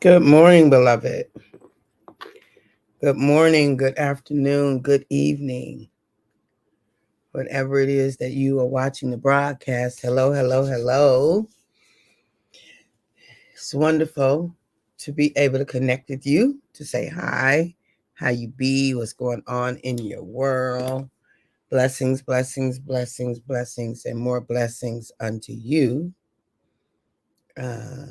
Good morning, beloved. Good morning, good afternoon, good evening. Whatever it is that you are watching the broadcast, hello, hello, hello. It's wonderful to be able to connect with you, to say hi, how you be, what's going on in your world. Blessings, blessings, blessings, blessings, and more blessings unto you. Uh,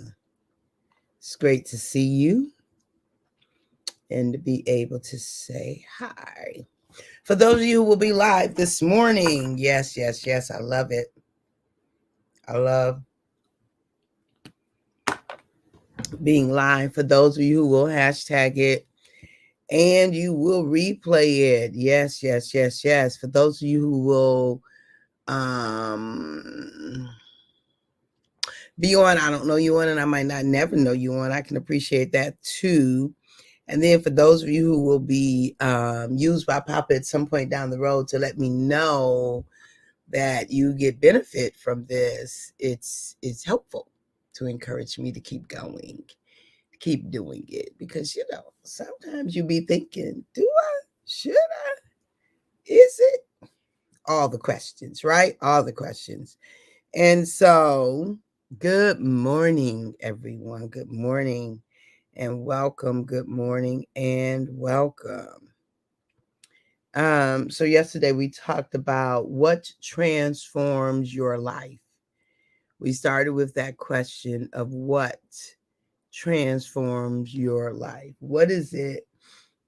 it's great to see you and to be able to say hi. For those of you who will be live this morning, yes, yes, yes, I love it. I love being live. For those of you who will hashtag it and you will replay it, yes, yes, yes, yes. For those of you who will be on, I don't know you on, and I might not never know you on. I can appreciate that too. And then for those of you who will be used by Papa at some point down the road to let me know that you get benefit from this, it's helpful to encourage me to keep going, keep doing it, because sometimes you be thinking, do I, should I, is it, all the questions, right? All the questions. And so good morning, everyone. Good morning and welcome. Good morning and welcome. So yesterday we talked about what transforms your life. We started with that question of what transforms your life. What is it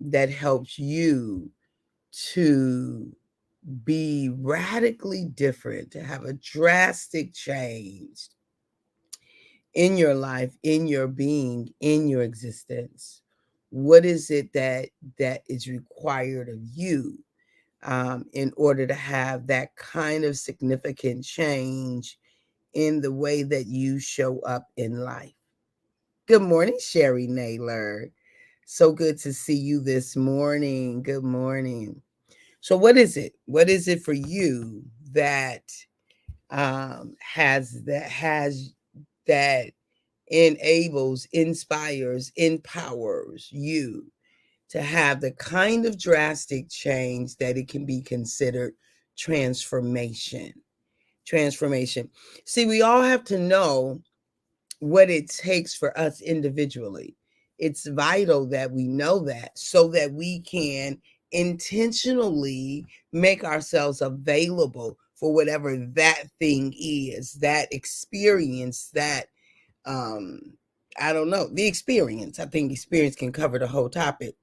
that helps you to be radically different, to have a drastic change in your life, in your being, in your existence? What is it that is required of you in order to have that kind of significant change in the way that you show up in life? Good morning, Sherry Naylor. So good to see you this morning. Good morning. So, what is it? What is it for you that that enables, inspires, empowers you to have the kind of drastic change that it can be considered transformation? Transformation. See, we all have to know what it takes for us individually. It's vital that we know that so that we can intentionally make ourselves available for whatever that thing is, that experience, that I don't know, the experience. I think experience can cover the whole topic.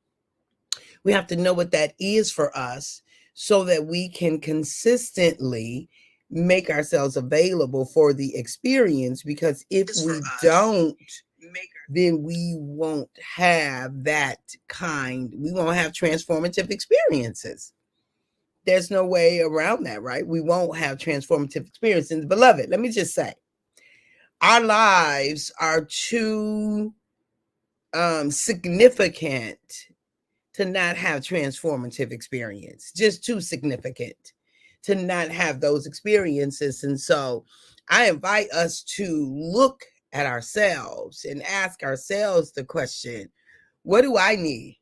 We have to know what that is for us so that we can consistently make ourselves available for the experience, because if we don't, then we won't have that kind, we won't have transformative experiences. There's no way around that, right? We won't have transformative experiences. Beloved, let me just say, our lives are too significant to not have transformative experience, just too significant to not have those experiences. And so I invite us to look at ourselves and ask ourselves the question, what do I need?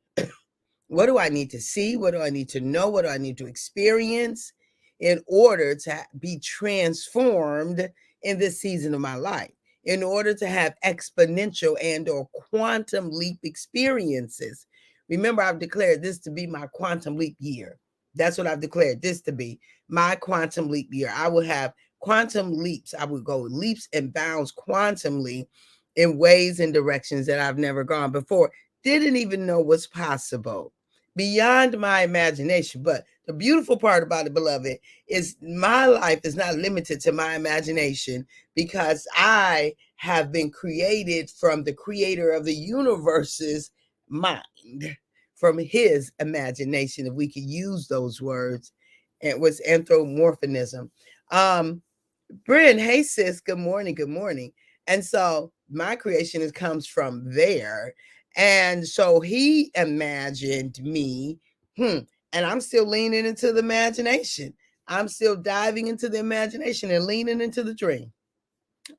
What do I need to see? What do I need to know? What do I need to experience in order to be transformed in this season of my life? In order to have exponential and or quantum leap experiences. Remember, I've declared this to be my quantum leap year. That's what I've declared this to be, my quantum leap year. I will have quantum leaps. I will go leaps and bounds quantumly in ways and directions that I've never gone before. Didn't even know was possible, beyond my imagination. But the beautiful part about it, beloved, is my life is not limited to my imagination, because I have been created from the creator of the universe's mind, from his imagination, if we could use those words. It was anthropomorphism. Bryn, hey sis, good morning, good morning. And so my creation comes from there. And so he imagined me, and I'm still leaning into the imagination. I'm still diving into the imagination and leaning into the dream.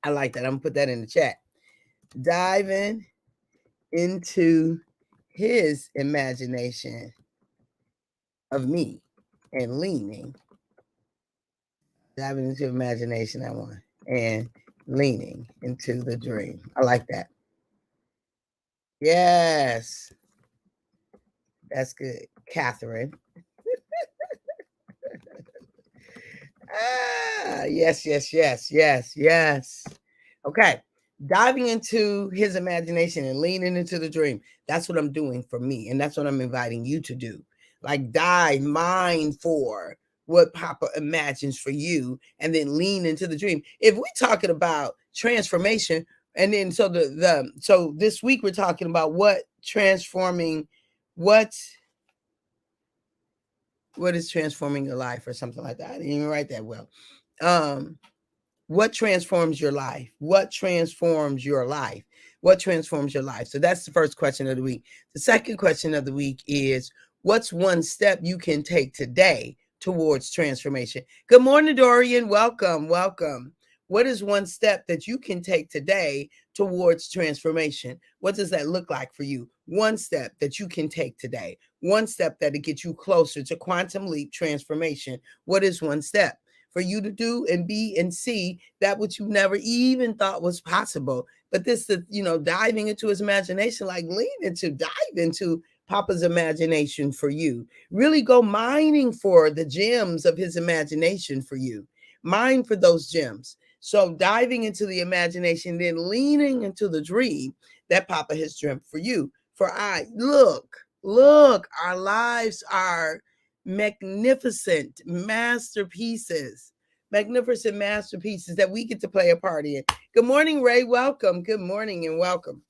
I like that. I'm gonna put that in the chat. Diving into his imagination of me and diving into imagination, I want, and leaning into the dream. I like that. Yes, that's good. Catherine. Yes, yes, yes, yes, yes. Okay. Diving into his imagination and leaning into the dream. That's what I'm doing for me. And that's what I'm inviting you to do. Like dive, mind for what Papa imagines for you, and then lean into the dream. If we're talking about transformation, and then so this week we're talking about what is transforming your life or something like that. I didn't even write that well. What transforms your life? What transforms your life? What transforms your life? So that's the first question of the week. The second question of the week is, what's one step you can take today towards transformation? Good morning, Dorian. Welcome, welcome. What is one step that you can take today towards transformation? What does that look like for you? One step that you can take today. One step that'll get you closer to quantum leap transformation. What is one step for you to do and be and see that which you never even thought was possible? But this, diving into his imagination, like dive into Papa's imagination for you. Really go mining for the gems of his imagination for you. Mine for those gems. So diving into the imagination, then leaning into the dream that Papa has dreamt for you. For look, our lives are magnificent masterpieces that we get to play a part in. Good morning, Ray. Welcome. Good morning and welcome.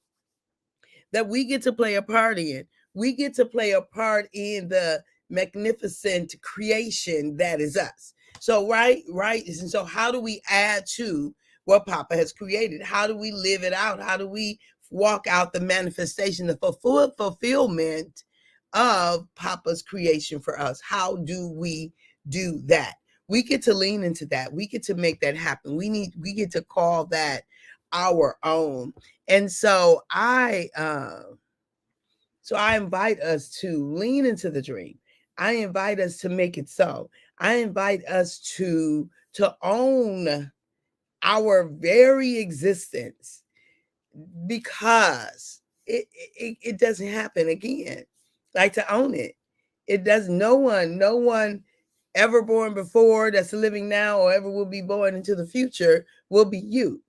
That we get to play a part in. We get to play a part in the magnificent creation that is us. So, right. And so, how do we add to what Papa has created? How do we live it out? How do we walk out the manifestation, the fulfillment of Papa's creation for us? How do we do that? We get to lean into that. We get to make that happen. We get to call that our own. And so I invite us to lean into the dream. I invite us to make it so. I invite us to own our very existence, because it doesn't happen again. Like, to own it. It does. No one ever born before that's living now or ever will be born into the future will be you.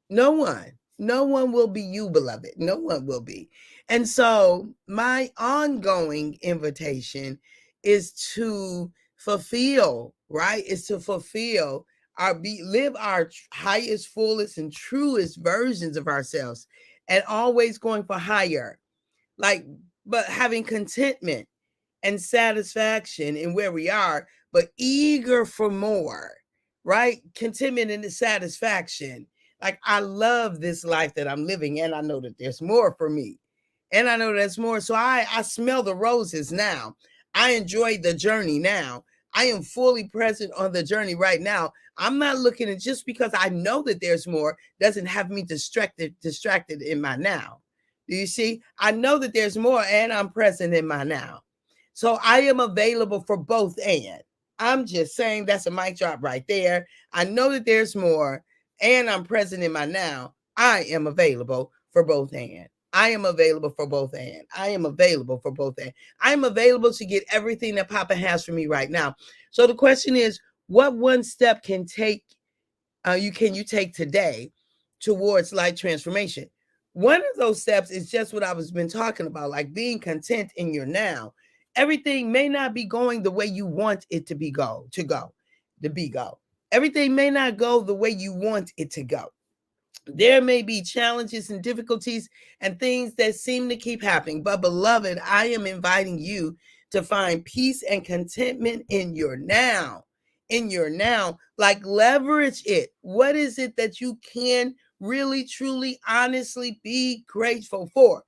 No one will be you, beloved. No one will be. And so my ongoing invitation is to fulfill, right? Is to fulfill live our highest, fullest, and truest versions of ourselves, and always going for higher, but having contentment and satisfaction in where we are, but eager for more, right? Contentment and satisfaction. Like, I love this life that I'm living, and I know that there's more for me. And I know there's more. So I smell the roses now. I enjoy the journey now. I am fully present on the journey right now. I'm not looking at, just because I know that there's more doesn't have me distracted in my now. Do you see? I know that there's more, and I'm present in my now. So I am available for both. And I'm just saying, that's a mic drop right there. I know that there's more, and I'm present in my now. I am available for both. And I am available for both. And I am available for both. And I am available to get everything that Papa has for me right now. So the question is, what one step can you take today towards life transformation? One of those steps is just what I was been talking about, like being content in your now. Everything may not be going the way you want it to go. Everything may not go the way you want it to go. There may be challenges and difficulties and things that seem to keep happening. But beloved, I am inviting you to find peace and contentment in your now. Like, leverage it. What is it that you can really, truly, honestly be grateful for?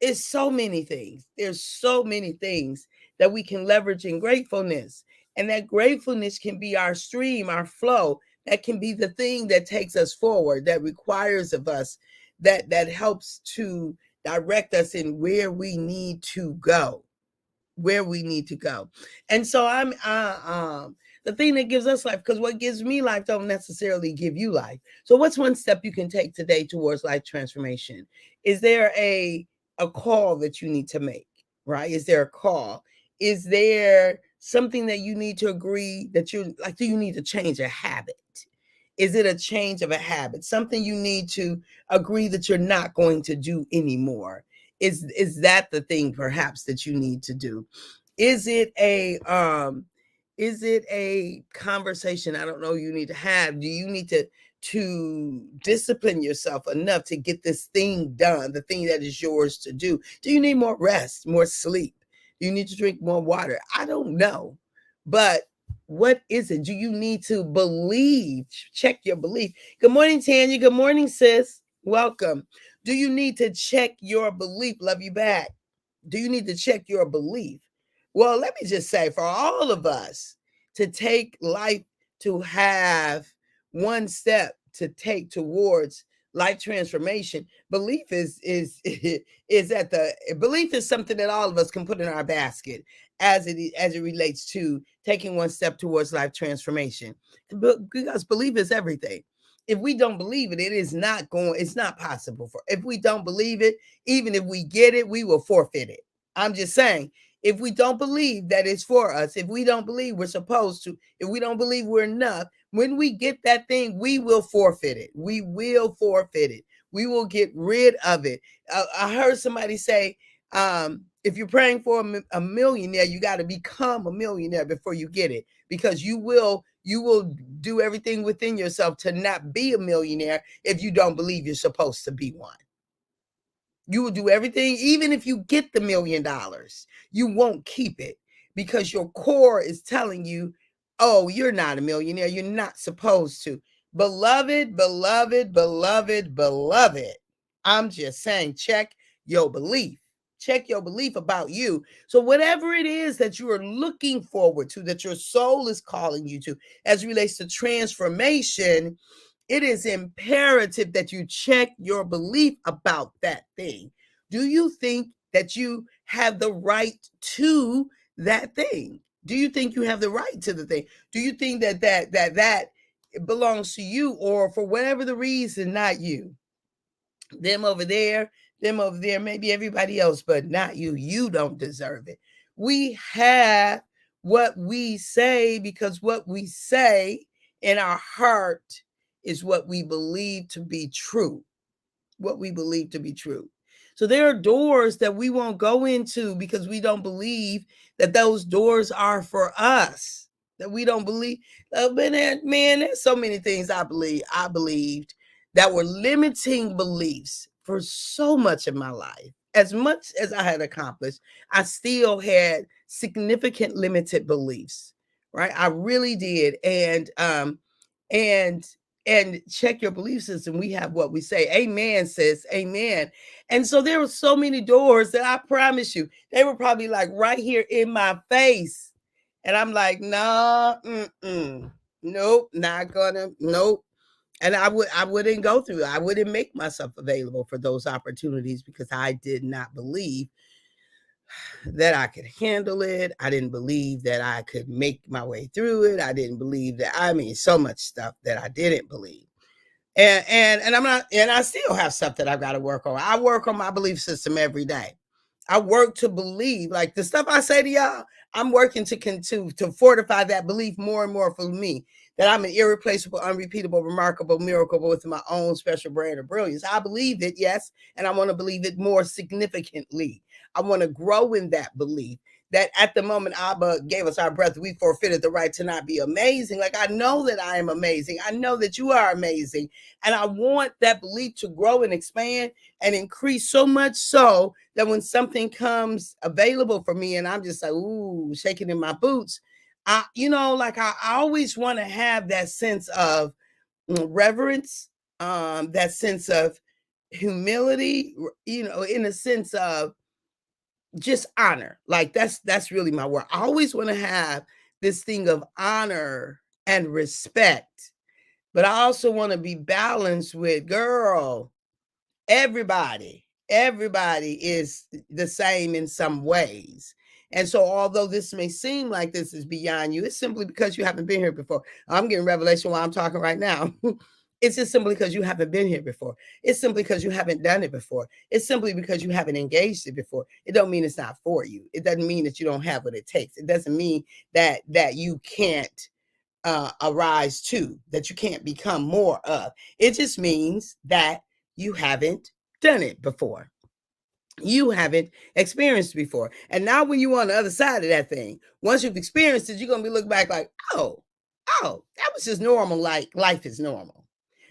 It's so many things. There's so many things that we can leverage in gratefulness. And that gratefulness can be our stream, our flow. That can be the thing that takes us forward, that requires of us, that helps to direct us in where we need to go, where we need to go. And so I'm the thing that gives us life, because what gives me life don't necessarily give you life. So what's one step you can take today towards life transformation? Is there a call that you need to make? Right? Is there a call? Is there something that you need to agree that you like? Do you need to change a habit? Is it a change of a habit? Something you need to agree that you're not going to do anymore? Is that the thing perhaps that you need to do? Is it a conversation, I don't know, you need to have? Do you need to discipline yourself enough to get this thing done, the thing that is yours to do? Do you need more rest, more sleep? Do you need to drink more water? I don't know. But what is it? Do you need to believe? Check your belief. Good morning, Tanya. Good morning, sis. Welcome. Do you need to check your belief? Love you back. Do you need to check your belief? Well, let me just say, for all of us to take life, to have one step to take towards life transformation, belief is at the belief is something that all of us can put in our basket as it relates to taking one step towards life transformation. Because belief is everything. If we don't believe it, it's not possible. For if we don't believe it, even if we get it, we will forfeit it. I'm just saying, if we don't believe that it's for us, if we don't believe we're supposed to, if we don't believe we're enough, when we get that thing, we will forfeit it. We will forfeit it. We will get rid of it. I heard somebody say, if you're praying for a millionaire, you got to become a millionaire before you get it, because you will do everything within yourself to not be a millionaire if you don't believe you're supposed to be one. You will do everything, even if you get the $1 million, you won't keep it, because your core is telling you, oh, you're not a millionaire. You're not supposed to. Beloved, beloved, beloved, beloved. I'm just saying, check your belief. Check your belief about you. So whatever it is that you are looking forward to, that your soul is calling you to, as it relates to transformation, it is imperative that you check your belief about that thing. Do you think that you have the right to that thing? Do you think you have the right to the thing? Do you think that belongs to you, or for whatever the reason, not you? Them over there, maybe everybody else, but not you. You don't deserve it. We have what we say, because what we say in our heart is what we believe to be true. What we believe to be true. So there are doors that we won't go into because we don't believe that those doors are for us. That we don't believe. Man, there's so many things I believed that were limiting beliefs for so much of my life. As much as I had accomplished, I still had significant limited beliefs. Right? I really did. And and check your belief system. We have what we say. Amen, sis. Amen. And so there were so many doors that I promise you, they were probably like right here in my face. And I'm like, nah, nope, not gonna, nope. And I wouldn't go through. I wouldn't make myself available for those opportunities, because I did not believe that I could handle it. I didn't believe that I could make my way through it. I didn't believe that. I mean, so much stuff that I didn't believe. And I'm not, and I still have stuff that I've got to work on. I work on my belief system every day. I work to believe, like the stuff I say to y'all, I'm working to fortify that belief more and more for me, that I'm an irreplaceable, unrepeatable, remarkable miracle with my own special brand of brilliance. I believe it, yes, and I want to believe it more significantly. I want to grow in that belief, that at the moment Abba gave us our breath, we forfeited the right to not be amazing. Like, I know that I am amazing. I know that you are amazing. And I want that belief to grow and expand and increase, so much so that when something comes available for me and I'm just like, ooh, shaking in my boots, I always want to have that sense of reverence, that sense of humility, in a sense of just honor. Like, that's really my word. I always want to have this thing of honor and respect, but I also want to be balanced with, girl, everybody. Everybody is the same in some ways. And so, although this may seem like this is beyond you, it's simply because you haven't been here before. I'm getting revelation while I'm talking right now. It's just simply because you haven't been here before. It's simply because you haven't done it before. It's simply because you haven't engaged it before. It don't mean it's not for you. It doesn't mean that you don't have what it takes. It doesn't mean that you can't arise to, that you can't become more of. It just means that you haven't done it before. You haven't experienced before. And now when you're on the other side of that thing, once you've experienced it, you're going to be looking back like, oh, that was just normal. Like life is normal.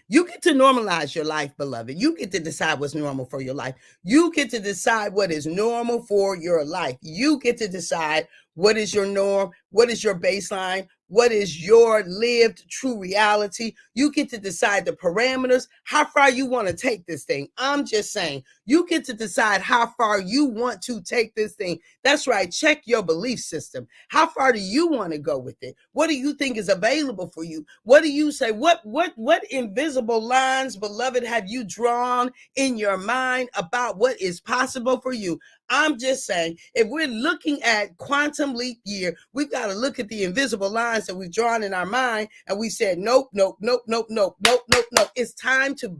You get to normalize your life, beloved. You get to decide what's normal for your life. You get to decide what is normal for your life. You get to decide what is your norm, what is your baseline, what is your lived true reality. You get to decide the parameters, how far you want to take this thing. I'm just saying, you get to decide how far you want to take this thing. That's right. Check your belief system. How far do you want to go with it? What do you think is available for you? What do you say? What invisible lines, beloved, have you drawn in your mind about what is possible for you? I'm just saying, if we're looking at quantum leap year, we've got to look at the invisible lines that we've drawn in our mind, and we said, nope, nope, nope, nope, nope, nope, nope, nope. It's time to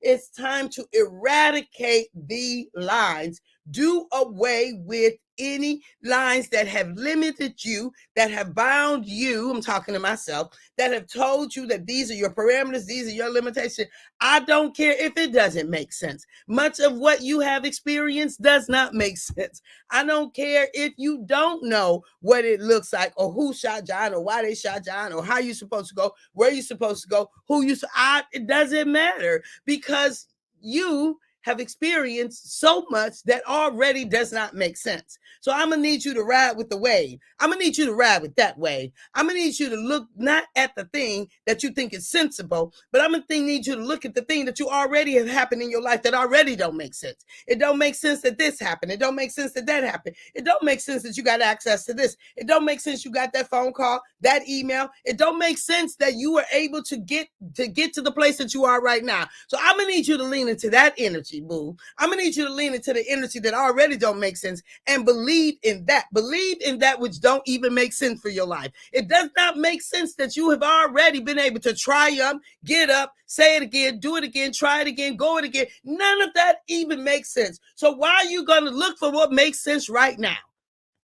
it's time to eradicate the lines. Do away with any lines that have limited you, that have bound you. I'm talking to myself, that have told you that these are your parameters, these are your limitations. I don't care if it doesn't make sense. Much of what you have experienced does not make sense. I don't care if you don't know what it looks like, or who shot John, or why they shot John, or how you're supposed to go, where you're supposed to go, it doesn't matter, because you have experienced so much that already does not make sense. So I'm gonna need you to ride with the wave. I'm gonna need you to ride with that wave. I'm gonna need you to look not at the thing that you think is sensible, but I'm gonna need you to look at the thing that you already have happened in your life that already don't make sense. It don't make sense that this happened. It don't make sense that that happened. It don't make sense that you got access to this. It don't make sense you got that phone call, that email. It don't make sense that you were able to get to the place that you are right now. So I'm gonna need you to lean into that energy, boo. I'm gonna need you to lean into the energy that already don't make sense, and believe in that. Believe in that which don't even make sense for your life. It does not make sense that you have already been able to triumph, get up, say it again, do it again, try it again, go it again. None of that even makes sense. So why are you gonna look for what makes sense right now?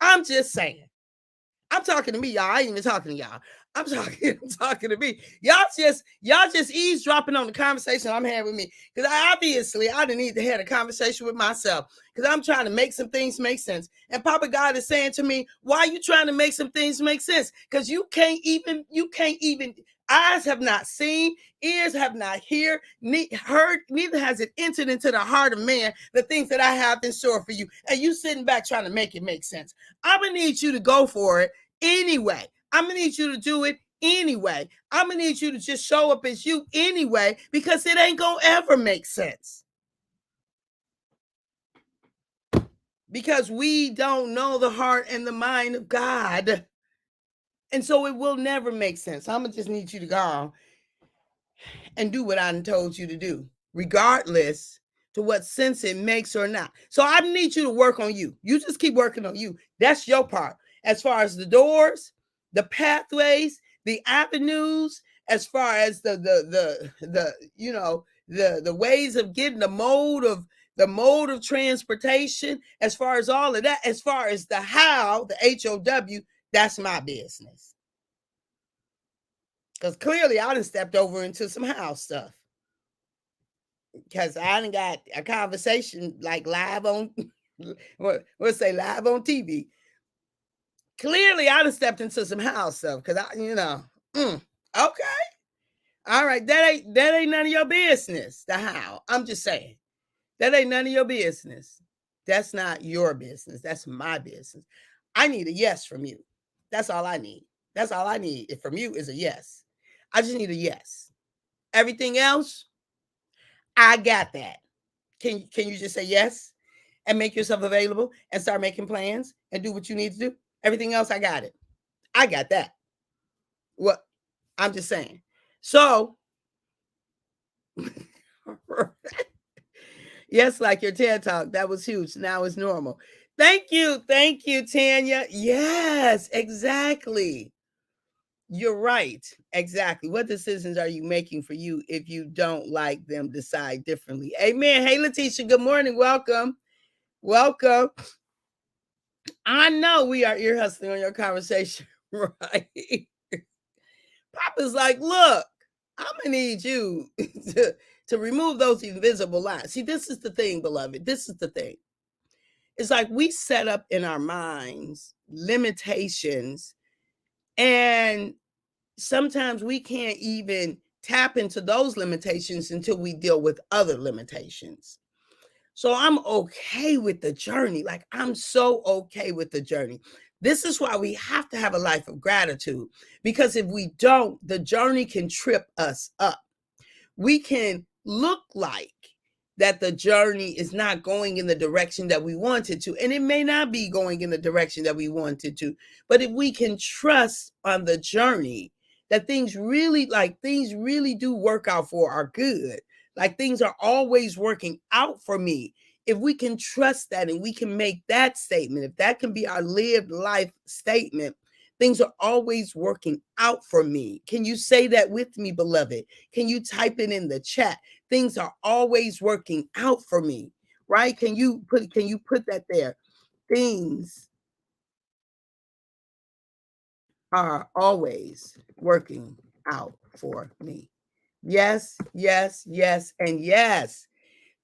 I'm just saying. I'm talking to me, y'all. I ain't even talking to y'all. I'm talking to me. Y'all just eavesdropping on the conversation I'm having with me. Because I didn't need to have a conversation with myself. Because I'm trying to make some things make sense. And Papa God is saying to me, why are you trying to make some things make sense? Because you can't even, eyes have not seen, ears have not heard, neither has it entered into the heart of man the things that I have in store for you. And you sitting back trying to make it make sense. I'm going to need you to go for it anyway. I'm going to need you to do it anyway. I'm going to need you to just show up as you anyway, because it ain't going to ever make sense. Because we don't know the heart and the mind of God. And so it will never make sense. I'm going to just need you to go and do what I told you to do, regardless to what sense it makes or not. So I need you to work on you. You just keep working on you. That's your part. As far as the doors, the pathways, the avenues, as far as the ways of getting the mode of transportation, as far as all of that, as far as the how, the HOW, that's my business. Because clearly I done stepped over into some house stuff. Because I done got a conversation like live on, we'll say live on TV. Clearly I done stepped into some house stuff. Because okay. All right. That ain't none of your business. The how. I'm just saying. That ain't none of your business. That's not your business. That's my business. I need a yes from you. That's all I need. That's all I need from you is a yes. I just need a yes. Everything else, I got that. Can you just say yes and make yourself available and start making plans and do what you need to do? Everything else, I got it. I got that. What I'm just saying. So Yes, like your TED Talk. That was huge. Now it's normal. Thank you. Thank you, Tanya. Yes, exactly. You're right. Exactly. What decisions are you making for you if you don't like them? Decide differently. Amen. Hey, Letitia. Good morning. Welcome. Welcome. I know we are ear hustling on your conversation, right? Papa's like, look, I'm gonna need you to remove those invisible lines. See, this is the thing, beloved. This is the thing. It's like we set up in our minds limitations, and sometimes we can't even tap into those limitations until we deal with other limitations. So I'm okay with the journey. Like, I'm so okay with the journey. This is why we have to have a life of gratitude, because if we don't, the journey can trip us up. We can look like that the journey is not going in the direction that we wanted to, and it may not be going in the direction that we wanted to. But if we can trust on the journey, that things really do work out for our good, like things are always working out for me. If we can trust that and we can make that statement, if that can be our lived life statement, things are always working out for me. Can you say that with me, beloved? Can you type it in the chat? Things are always working out for me, right? Can you put that there? Things are always working out for me. Yes, yes, yes, and yes.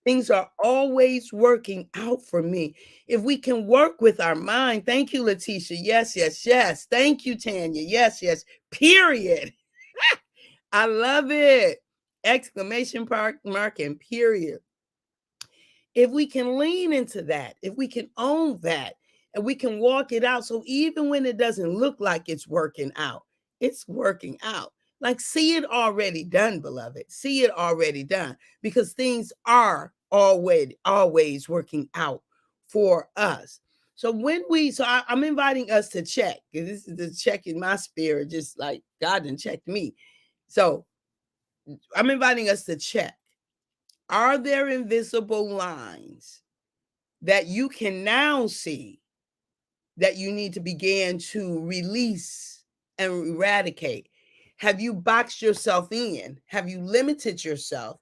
Things are always working out for me. If we can work with our mind, thank you, Letitia. Yes, yes, yes. Thank you, Tanya. Yes, yes. Period. I love it. Exclamation mark and period. If we can lean into that, if we can own that, and we can walk it out. So even when it doesn't look like it's working out, it's working out. Like, see it already done, beloved. See it already done, because things are always working out for us. So I'm inviting us to check. This is the check in my spirit, just like God done checked me. So I'm inviting us to check. Are there invisible lines that you can now see that you need to begin to release and eradicate? Have you boxed yourself in? Have you limited yourself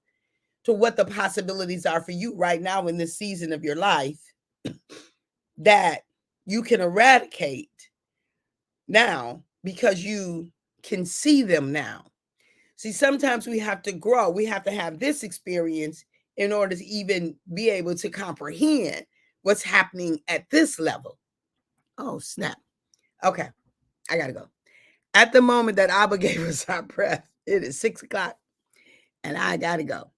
to what the possibilities are for you right now in this season of your life that you can eradicate now because you can see them now? See, sometimes we have to grow. We have to have this experience in order to even be able to comprehend what's happening at this level. Oh, snap. Okay, I got to go. At the moment that Abba gave us our breath, it is 6 o'clock and I got to go.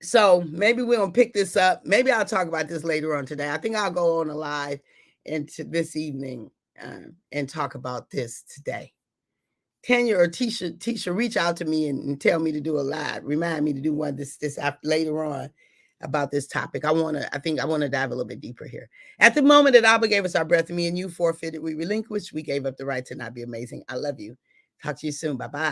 So maybe we'll pick this up. Maybe I'll talk about this later on today. I think I'll go on a live into this evening and talk about this today. Tanya or Tisha, reach out to me and tell me to do a live. Remind me to do one this after later on about this topic. I think I want to dive a little bit deeper here. At the moment that Abba gave us our breath, me and you forfeited, we relinquished, we gave up the right to not be amazing. I love you. Talk to you soon. Bye-bye.